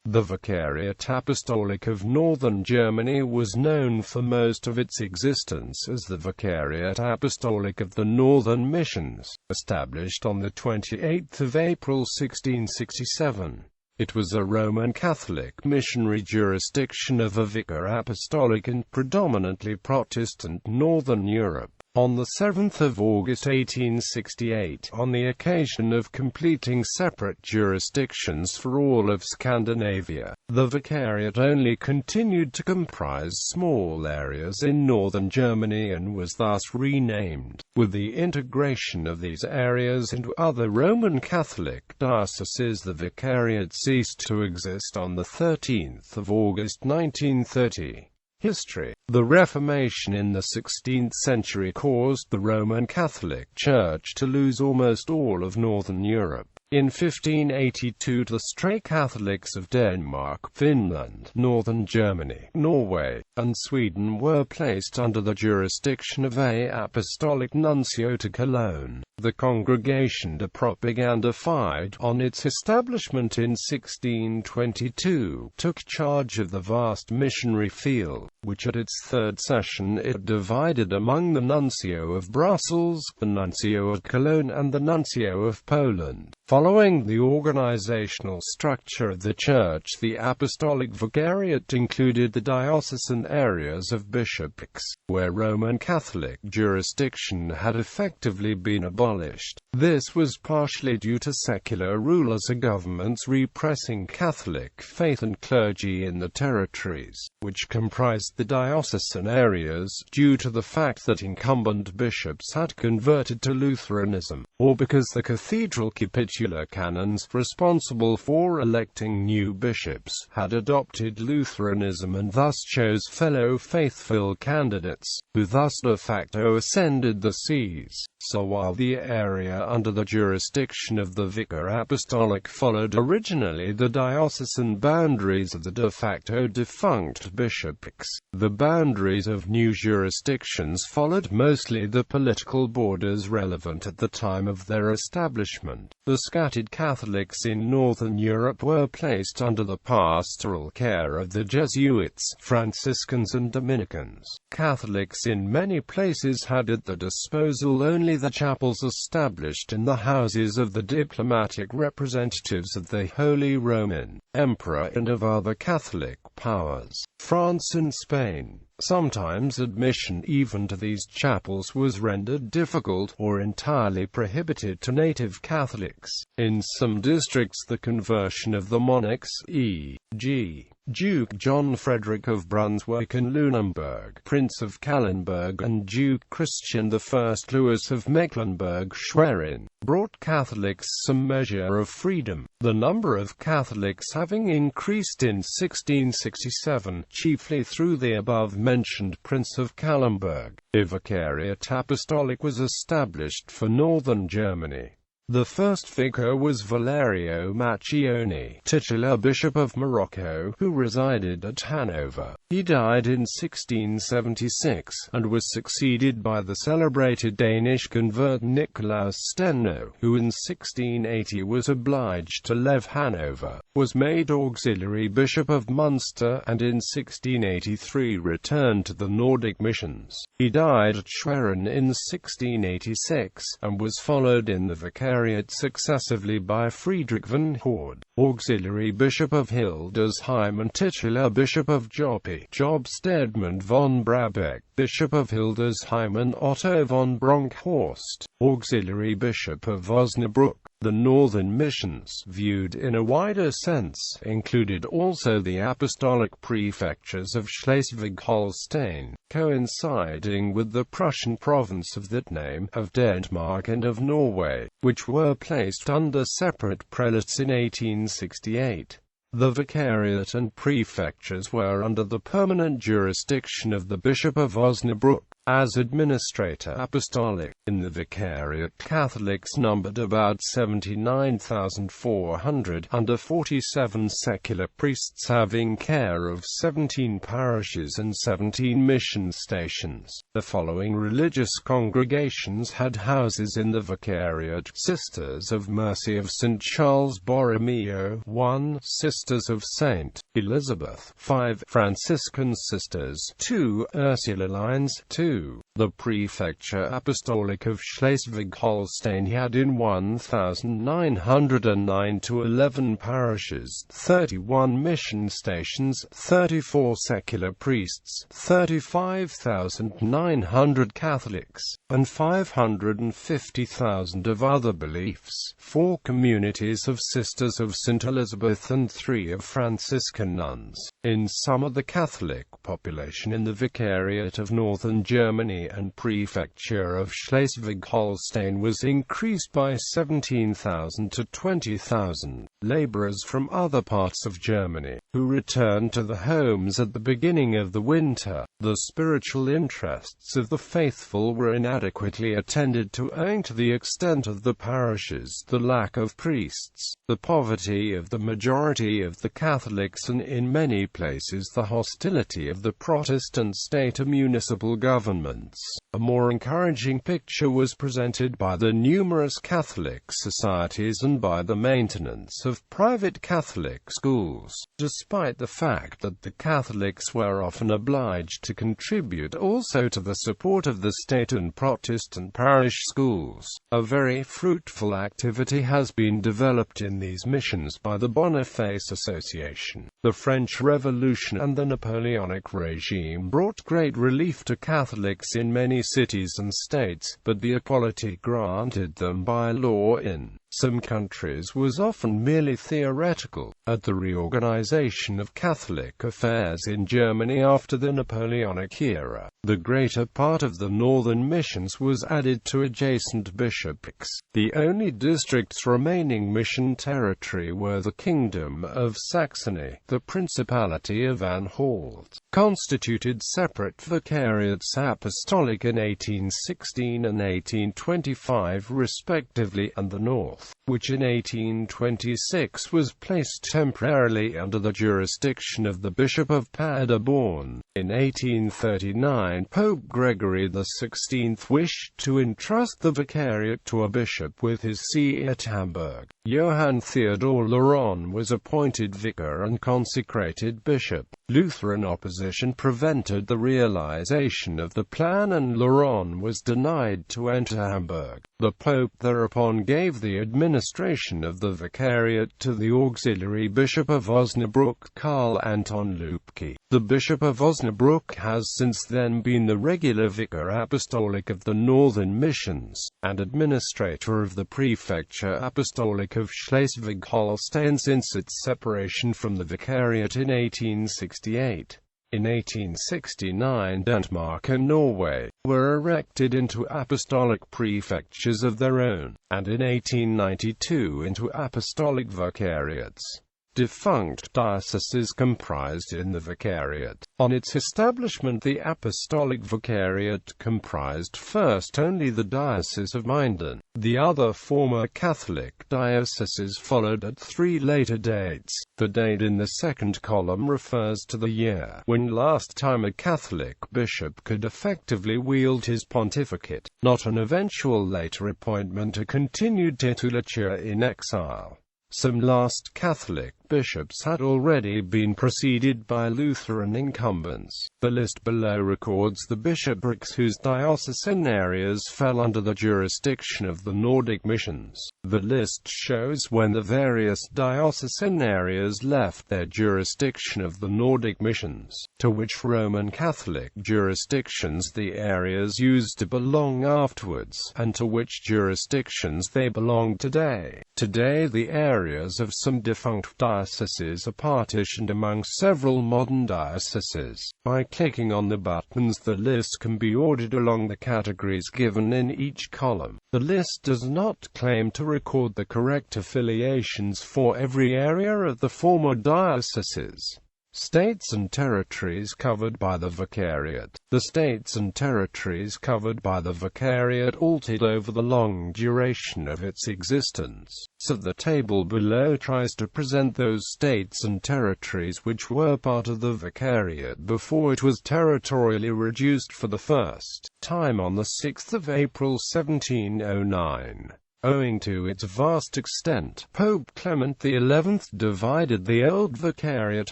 The Vicariate Apostolic of Northern Germany was known for most of its existence as the Vicariate Apostolic of the Northern Missions, established on the 28th of April 1667. It was a Roman Catholic missionary jurisdiction of a Vicar Apostolic in predominantly Protestant Northern Europe. On the 7th of August 1868, on the occasion of completing separate jurisdictions for all of Scandinavia, the Vicariate only continued to comprise small areas in northern Germany and was thus renamed. With the integration of these areas into other Roman Catholic dioceses, the Vicariate ceased to exist on the 13th of August 1930. History. The Reformation in the 16th century caused the Roman Catholic Church to lose almost all of Northern Europe. In 1582 the stray Catholics of Denmark, Finland, Northern Germany, Norway, and Sweden were placed under the jurisdiction of a Apostolic Nuncio to Cologne. The Congregation de Propaganda Fide, on its establishment in 1622, took charge of the vast missionary field, which at its third session it divided among the Nuncio of Brussels, the Nuncio of Cologne and the Nuncio of Poland. Following the organizational structure of the Church, the Apostolic Vicariate included the diocesan areas of bishoprics, where Roman Catholic jurisdiction had effectively been abolished. This was partially due to secular rulers or governments repressing Catholic faith and clergy in the territories, which comprised the diocesan areas, due to the fact that incumbent bishops had converted to Lutheranism, or because the cathedral capitular canons, responsible for electing new bishops, had adopted Lutheranism and thus chose fellow faithful candidates, who thus de facto ascended the sees. So while the area under the jurisdiction of the Vicar Apostolic followed originally the diocesan boundaries of the de facto defunct bishoprics, the boundaries of new jurisdictions followed mostly the political borders relevant at the time of their establishment. The scattered Catholics in Northern Europe were placed under the pastoral care of the Jesuits, Franciscans and Dominicans. Catholics in many places had at their disposal only the chapels established in the houses of the diplomatic representatives of the Holy Roman Emperor and of other Catholic powers. France and Spain. Sometimes admission even to these chapels was rendered difficult or entirely prohibited to native Catholics. In some districts the conversion of the monarchs, e.g. Duke John Frederick of Brunswick and Lunenburg, Prince of Kallenberg and Duke Christian I Louis of Mecklenburg-Schwerin, brought Catholics some measure of freedom, the number of Catholics having increased in 1667, chiefly through the above-mentioned Prince of Kallenberg. A Vicariate Apostolic was established for northern Germany. The first vicar was Valerio Macchioni, titular Bishop of Morocco, who resided at Hanover. He died in 1676, and was succeeded by the celebrated Danish convert Nicolaus Steno, who in 1680 was obliged to leave Hanover, was made auxiliary Bishop of Munster, and in 1683 returned to the Nordic missions. He died at Schwerin in 1686, and was followed in the Vicariate successively by Friedrich von Horde, auxiliary Bishop of Hildesheim and titular Bishop of Joppe, Job Stedman von Brabeck, Bishop of Hildesheim, and Otto von Bronkhorst, auxiliary Bishop of Osnabrück. The northern missions, viewed in a wider sense, included also the apostolic prefectures of Schleswig-Holstein, coinciding with the Prussian province of that name, of Denmark and of Norway, which were placed under separate prelates in 1868. The vicariate and prefectures were under the permanent jurisdiction of the Bishop of Osnabrück. as Administrator Apostolic. In the Vicariate, Catholics numbered about 79,400, under 47 secular priests having care of 17 parishes and 17 mission stations. The following religious congregations had houses in the Vicariate: Sisters of Mercy of St. Charles Borromeo, 1. Sisters of St. Elizabeth, 5. Franciscan Sisters, 2. Ursulines, 2. The Prefecture Apostolic of Schleswig-Holstein had in 1,909 to 11 parishes, 31 mission stations, 34 secular priests, 35,900 Catholics, and 550,000 of other beliefs, 4 communities of Sisters of St. Elizabeth and 3 of Franciscan nuns. In summer, the Catholic population in the Vicariate of Northern Germany and Prefecture of Schleswig-Holstein was increased by 17,000 to 20,000. Laborers from other parts of Germany, who returned to the homes at the beginning of the winter. The spiritual interests of the faithful were inadequately attended to owing to the extent of the parishes, the lack of priests, the poverty of the majority of the Catholics, and in many places the hostility of the Protestant state to municipal governments. A more encouraging picture was presented by the numerous Catholic societies and by the maintenance of private Catholic schools, despite the fact that the Catholics were often obliged to contribute also to the support of the state and Protestant parish schools. A very fruitful activity has been developed in these missions by the Boniface Association. The French Revolution and the Napoleonic regime brought great relief to Catholics in many cities and states, but the equality granted them by law in some countries was often merely theoretical. At the reorganization of Catholic affairs in Germany after the Napoleonic era, the greater part of the northern missions was added to adjacent bishoprics. The only districts remaining mission territory were the Kingdom of Saxony, the Principality of Anhalt, constituted separate Vicariates Apostolic in 1816 and 1825 respectively, and the north, which in 1826 was placed temporarily under the jurisdiction of the Bishop of Paderborn. In 1839, Pope Gregory XVI wished to entrust the Vicariate to a bishop with his see at Hamburg. Johann Theodor Laron was appointed vicar and consecrated bishop. Lutheran opposition prevented the realization of the plan, and Laron was denied to enter Hamburg. The Pope thereupon gave the administration of the Vicariate to the auxiliary Bishop of Osnabrück, Karl Anton Lübke. The Bishop of Osnabrück has since then been the regular Vicar Apostolic of the Northern Missions, and administrator of the Prefecture Apostolic of Schleswig-Holstein since its separation from the Vicariate in 1868. In 1869, Denmark and Norway were erected into apostolic prefectures of their own, and in 1892 into apostolic vicariates. Defunct dioceses comprised in the Vicariate. On its establishment, the Apostolic Vicariate comprised first only the Diocese of Minden. The other former Catholic dioceses followed at 3 later dates. The date in the second column refers to the year when last time a Catholic bishop could effectively wield his pontificate, not an eventual later appointment or continued titulature in exile. Some last Catholic bishops had already been preceded by Lutheran incumbents. The list below records the bishoprics whose diocesan areas fell under the jurisdiction of the Nordic missions. The list shows when the various diocesan areas left their jurisdiction of the Nordic missions, to which Roman Catholic jurisdictions the areas used to belong afterwards, and to which jurisdictions they belong today. Today the areas of some defunct dioceses are partitioned among several modern dioceses. By clicking on the buttons, the list can be ordered along the categories given in each column. The list does not claim to record the correct affiliations for every area of the former dioceses. States and territories covered by the Vicariate. The states and territories covered by the Vicariate altered over the long duration of its existence, so the table below tries to present those states and territories which were part of the Vicariate before it was territorially reduced for the first time on the 6th of April 1709. Owing to its vast extent, Pope Clement XI divided the old Vicariate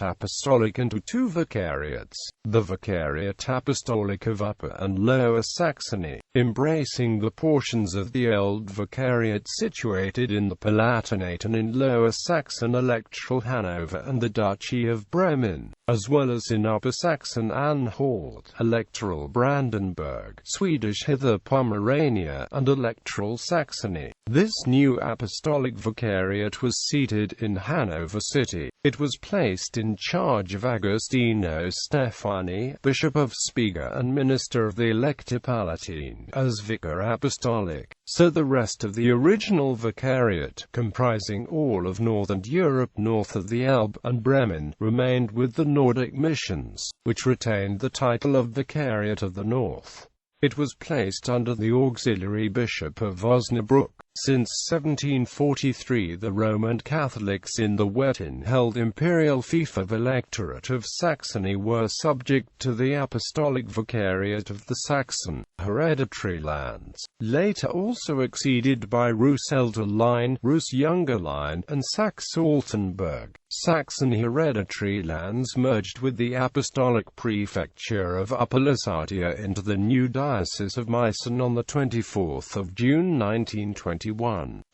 Apostolic into two vicariates, the Vicariate Apostolic of Upper and Lower Saxony, embracing the portions of the old Vicariate situated in the Palatinate and in Lower Saxon electoral Hanover and the Duchy of Bremen, as well as in Upper Saxon-Anhalt, electoral Brandenburg, Swedish Hither Pomerania, and electoral Saxony. This new apostolic vicariate was seated in Hanover City. It was placed in charge of Agostino Stefani, Bishop of Spiga and minister of the Elector Palatine, as Vicar Apostolic. So the rest of the original vicariate, comprising all of Northern Europe north of the Elbe and Bremen, remained with the Nordic missions, which retained the title of Vicariate of the North. It was placed under the auxiliary bishop of Osnabrück. Since 1743 the Roman Catholics in the Wettin-held imperial fief of electorate of Saxony were subject to the Apostolic Vicariate of the Saxon hereditary lands, later also exceeded by Rus Elder Line, Rus Younger Line, and Saxe-Altenburg. Saxon hereditary lands merged with the Apostolic Prefecture of Upper Lusatia into the new Diocese of Meissen on 24 June 1921.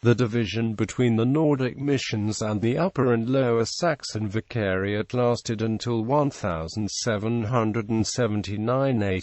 The division between the Nordic missions and the Upper and Lower Saxon Vicariate lasted until 1779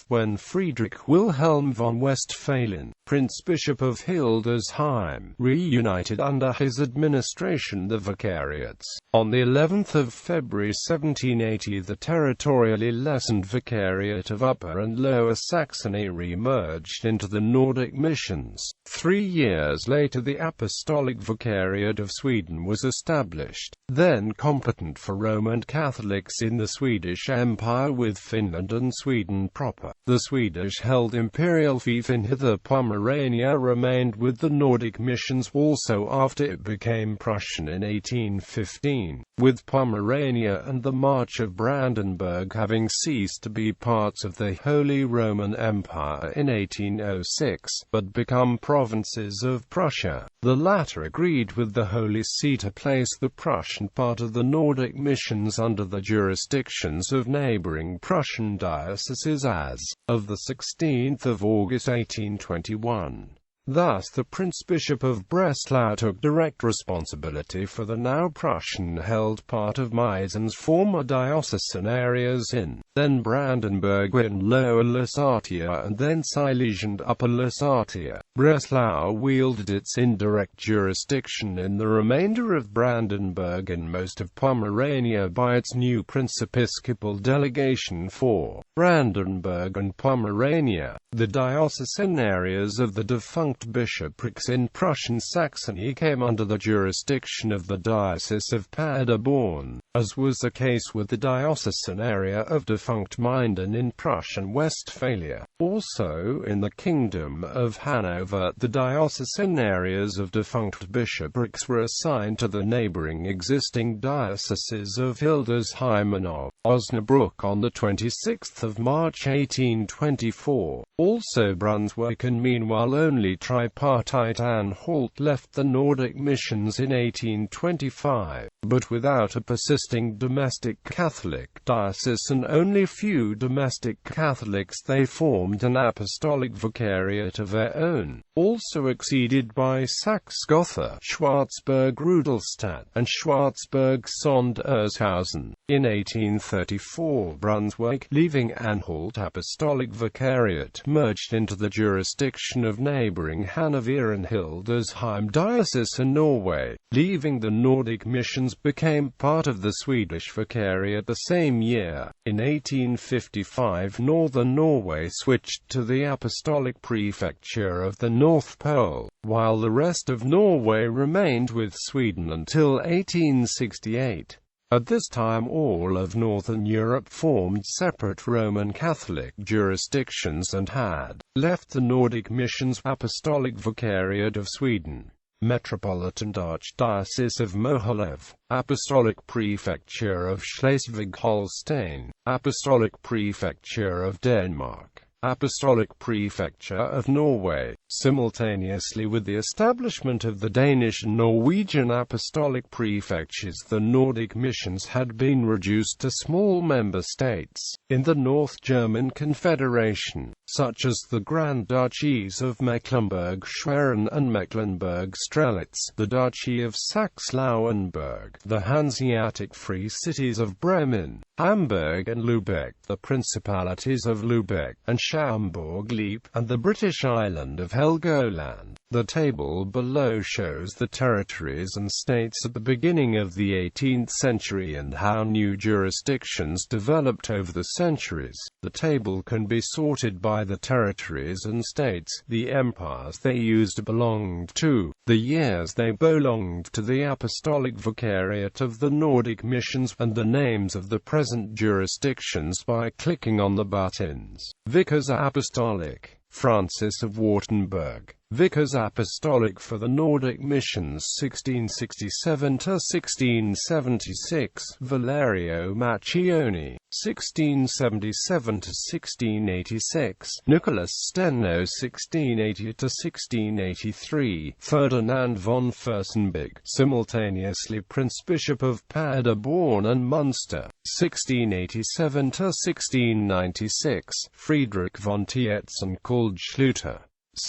when Friedrich Wilhelm von Westphalen, Prince Bishop of Hildesheim, reunited under his administration the vicariates. On the 11th of February 1780 the territorially lessened Vicariate of Upper and Lower Saxony re-merged into the Nordic missions. 3 years later the Apostolic Vicariate of Sweden was established, then competent for Roman Catholics in the Swedish Empire with Finland and Sweden proper. The Swedish-held imperial fief in Hither Pomerania remained with the Nordic missions also after it became Prussian in 1815, with Pomerania and the March of Brandenburg having ceased to be parts of the Holy Roman Empire in 1806, but become provinces of Prussia. The latter agreed with the Holy See to place the Prussian part of the Nordic missions under the jurisdictions of neighboring Prussian dioceses as of 16 August 1821. Thus the Prince Bishop of Breslau took direct responsibility for the now Prussian-held part of Meisen's former diocesan areas in, then Brandenburg in Lower Lusatia and then Silesia and Upper Lusatia. Breslau wielded its indirect jurisdiction in the remainder of Brandenburg and most of Pomerania by its new Prince-Episcopal delegation for Brandenburg and Pomerania. The diocesan areas of the defunct bishoprics in Prussian Saxony came under the jurisdiction of the Diocese of Paderborn, as was the case with the diocesan area of defunct Minden in Prussian Westphalia. Also in the Kingdom of Hanover, the diocesan areas of defunct bishoprics were assigned to the neighboring existing dioceses of Hildesheim and of Osnabrück on 26 March 1824. Also Brunswick and meanwhile only tripartite Anhalt left the Nordic missions in 1825, but without a persisting domestic Catholic diocese and only few domestic Catholics they formed an apostolic vicariate of their own, also exceeded by Saxe-Gotha, Schwarzburg-Rudolstadt, and Schwarzburg-Sondershausen. In 1834 Brunswick, leaving Anhalt Apostolic Vicariate, merged into the jurisdiction of neighboring Hanover and Hildesheim Diocese in Norway. Leaving the Nordic missions became part of the Swedish Vicariate the same year. In 1855 Northern Norway switched to the Apostolic Prefecture of the North Pole, while the rest of Norway remained with Sweden until 1868. At this time all of Northern Europe formed separate Roman Catholic jurisdictions and had left the Nordic missions, Apostolic Vicariate of Sweden, Metropolitan Archdiocese of Mohilev, Apostolic Prefecture of Schleswig-Holstein, Apostolic Prefecture of Denmark, Apostolic Prefecture of Norway. Simultaneously with the establishment of the Danish and Norwegian apostolic prefectures, the Nordic missions had been reduced to small member states in the North German Confederation, such as the Grand Duchies of Mecklenburg-Schwerin and Mecklenburg-Strelitz, the Duchy of Saxe-Lauenburg, the Hanseatic Free Cities of Bremen, Hamburg and Lübeck, the Principalities of Lübeck and Schaumburg-Lippe, and the British island of Helgoland. The table below shows the territories and states at the beginning of the 18th century and how new jurisdictions developed over the centuries. The table can be sorted by the territories and states, the empires they used belonged to, the years they belonged to the Apostolic Vicariate of the Nordic missions, and the names of the present jurisdictions by clicking on the buttons. Vicars Apostolic, Francis of Wartenberg. Vicars Apostolic for the Nordic Missions 1667–1676, Valerio Macchioni, 1677–1686, Nicholas Steno 1680–1683, Ferdinand von Fürstenberg, simultaneously Prince-Bishop of Paderborn and Munster, 1687–1696, Friedrich von Tietzen called Schluter,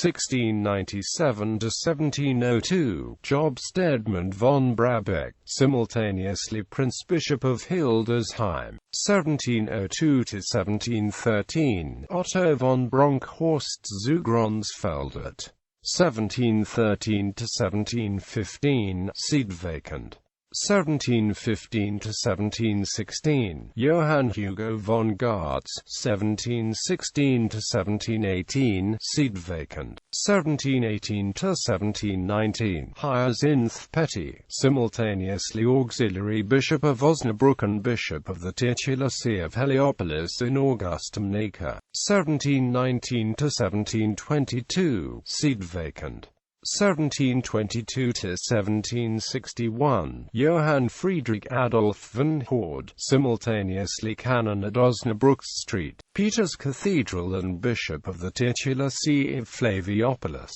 1697–1702, Job Stedman von Brabeck, simultaneously Prince-Bishop of Hildesheim, 1702–1713, Otto von Bronkhorst zu Gronsfeldet, 1713–1715, seat vacant. 1715–1716, Johann Hugo von Gartz, 1716–1718, seat vacant. 1718–1719, Hyacinth Petty, simultaneously Auxiliary Bishop of Osnabrück and Bishop of the titular See of Heliopolis in Augustum Nica, 1719–1722, seat vacant. 1722–1761, Johann Friedrich Adolf von Horde, simultaneously Canon at Osnabrück Street, Peter's Cathedral and Bishop of the titular See of Flaviopolis.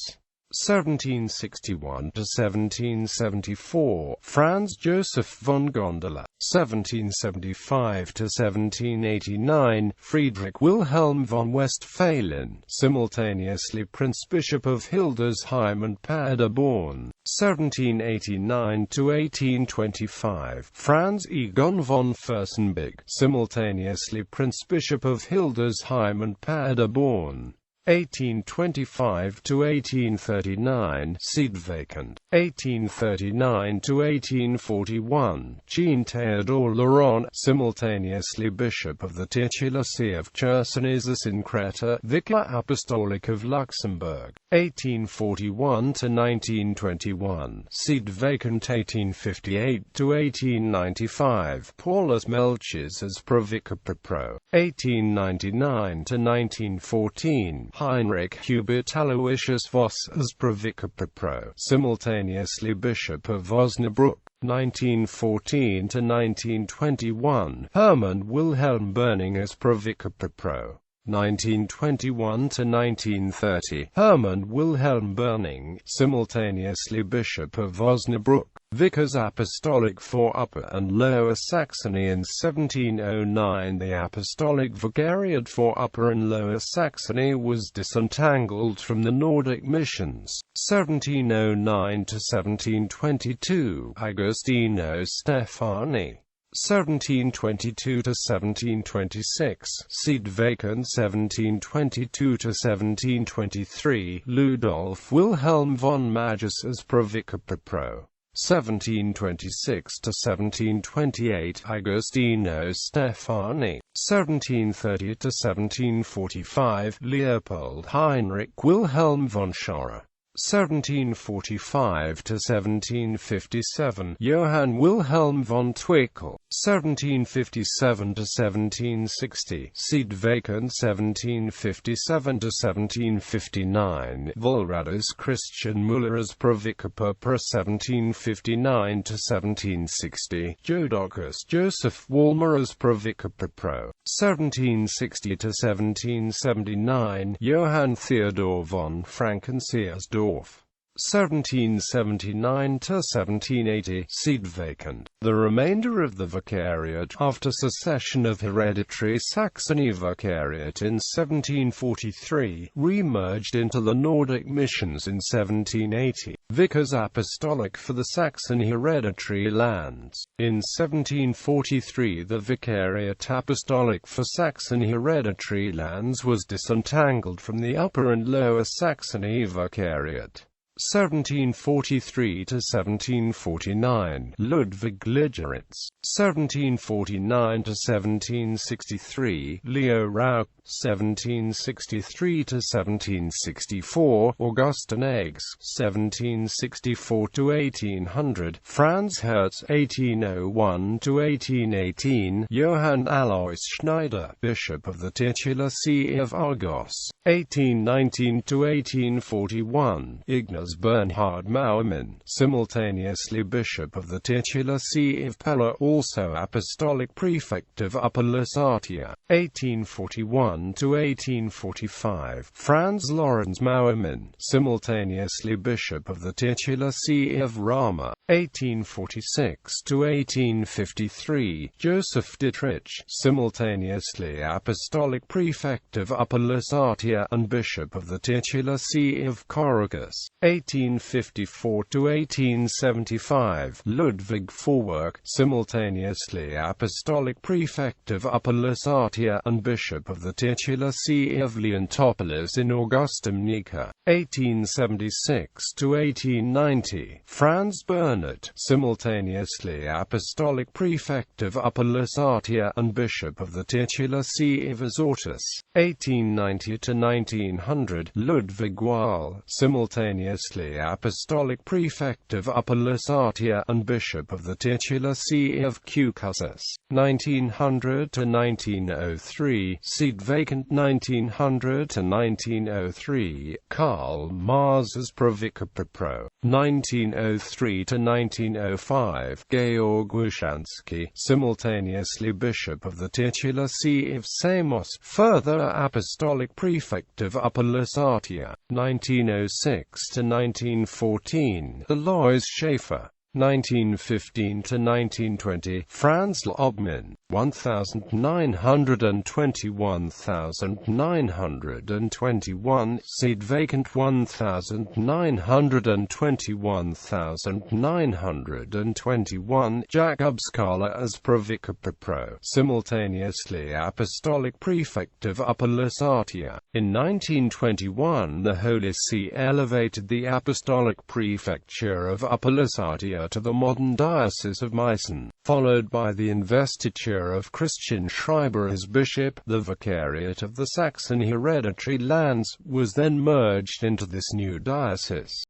1761–1774, Franz Joseph von Gondola, 1775–1789, Friedrich Wilhelm von Westphalen, simultaneously Prince-Bishop of Hildesheim and Paderborn, 1789–1825, Franz Egon von Fürstenberg, simultaneously Prince-Bishop of Hildesheim and Paderborn, 1825–1839, seat vacant. 1839–1841, Jean Theodor Laurent, simultaneously Bishop of the titular See of Chersonesus in Creta, Vicar Apostolic of Luxembourg. 1841–1921, seat vacant. 1858–1895, Paulus Melchis as Provicar Pro. 1899–1914, Heinrich Hubert Aloysius Voss as Provicar Pro, simultaneously Bishop of Osnabrück. 1914–1921, Hermann Wilhelm Berning as Provicar Pro. 1921–1930, Hermann Wilhelm Berning, simultaneously Bishop of Osnabrück. Vicars Apostolic for Upper and Lower Saxony in 1709. The Apostolic Vicariate for Upper and Lower Saxony was disentangled from the Nordic missions. 1709–1722, Agostino Stefani. 1722–1726, seat vacant. 1722–1723, Ludolf Wilhelm von Magus as Provicar Pro. 1726–1728, Agostino Stefani. 1730–1745, Leopold Heinrich Wilhelm von Schorrer. 1745 to 1757, Johann Wilhelm von Twickel. 1757 to 1760, seat vacant. 1757 to 1759, Volradus Christian Müller as Provicar per 1759 to 1760, Jodocus Joseph Walmer as Provicar pro. 1760 to 1779, Johann Theodor von Frankenseersdorf. 1779 to 1780, seat vacant. The remainder of the Vicariate, after secession of hereditary Saxony Vicariate in 1743, re-merged into the Nordic missions in 1780. Vicars Apostolic for the Saxon hereditary lands. In 1743 the Vicariate Apostolic for Saxon hereditary lands was disentangled from the Upper and Lower Saxony Vicariate. 1743 to 1749, Ludwig Ligeritz. 1749 to 1763, Leo Rauch. 1763 to 1764, Augustin Eggs. 1764 to 1800, Franz Hertz. 1801 to 1818, Johann Alois Schneider, Bishop of the titular See of Argos. 1819 to 1841, Ignaz Bernhard Mauermann, simultaneously Bishop of the titular See of Pella, also Apostolic Prefect of Upper Lusatia. 1841 to 1845, Franz Lorenz Mauermann, simultaneously Bishop of the titular See of Rama. 1846 to 1853, Joseph Dietrich, simultaneously Apostolic Prefect of Upper Lusatia and Bishop of the titular See of Corrigus. 1854 to 1875, Ludwig Vorwerk, simultaneously Apostolic Prefect of Upper Lusatia and Bishop of the titular See of Leontopolis in Augustum Nika. 1876 to 1890, Franz Bernhard, simultaneously Apostolic Prefect of Upper Lusatia and Bishop of the titular See of Azotus. 1890 to 1900, Ludwig Weil, simultaneously Apostolic Prefect of Upper Lusatia and Bishop of the titular See of Caucasus. 1900 to 1903, seat vacant. 1900 to 1903, Karl Mars as Provicar pro. 1903 to 1905, Georg Wyshansky, simultaneously Bishop of the titular See of Samos, further Apostolic Prefect of Upper Lusatia. 1906 to 1914, Alois Schaefer. 1915 to 1920, Franz Lobmann. 1921, seat vacant. 1921, Jacob Scala as Provicar pro, simultaneously Apostolic Prefect of Upper Lusatia. In 1921 the Holy See elevated the Apostolic Prefecture of Upper Lusatia to the modern Diocese of Meissen, followed by the investiture of Christian Schreiber as bishop. The Vicariate of the Saxon hereditary lands was then merged into this new diocese.